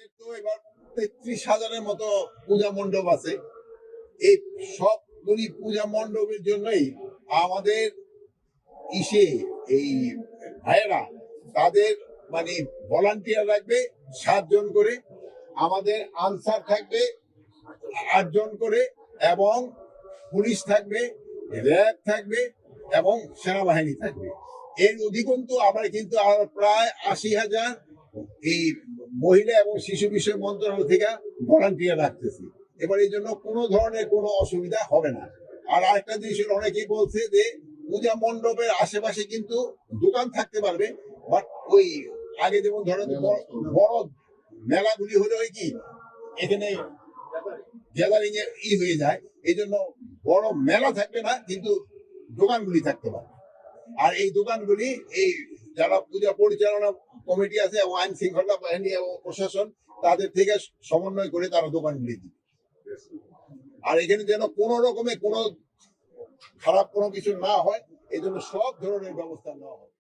আমাদের তো এবার 33,000-এর মতো পূজা মণ্ডপ আছে। এই সবগুলি পূজা মণ্ডপের জন্যই আমাদের ইসে এই ভাইয়েরা তাদের মানে ভলান্টিয়ার রাখবে 7 জন করে, আমাদের আনসার থাকবে 8 জন করে, এবং পুলিশ থাকবে, র্যাব থাকবে এবং সেনাবাহিনী থাকবে। এর অধিকন্তু আমরা কিন্তু আর প্রায় 80,000 এই মহিলা এবং শিশু বিষয় মন্ত্রণালয় থেকে ভলান্টিয়ার রাখতেছি। এবার এই জন্য কোনো ধরনের কোনো অসুবিধা হবে না। আর আরেকটা জিনিস অনেকেই বলছে যে পূজা মণ্ডপের আশেপাশে কিন্তু দোকান থাকতে পারবে, বাট ওই আগে যেমন ধরেন বড় মেলাগুলি হলে ওই কি এখানে গ্যাদারিং এর হয়ে যায়, এই জন্য বড় মেলা থাকবে না, কিন্তু দোকানগুলি থাকতে পারে। আর এই দোকানগুলি এই যারা পূজা পরিচালনা কমিটি আছে এবং আইন শৃঙ্খলা বাহিনী এবং প্রশাসন তাদের থেকে সমন্বয় করে তারা দোকানগুলি দিবে। আর এখানে যেন কোনো রকমের কোনো খারাপ কোনো কিছু না হয়, এই জন্য সব ধরনের ব্যবস্থা নেওয়া হয়।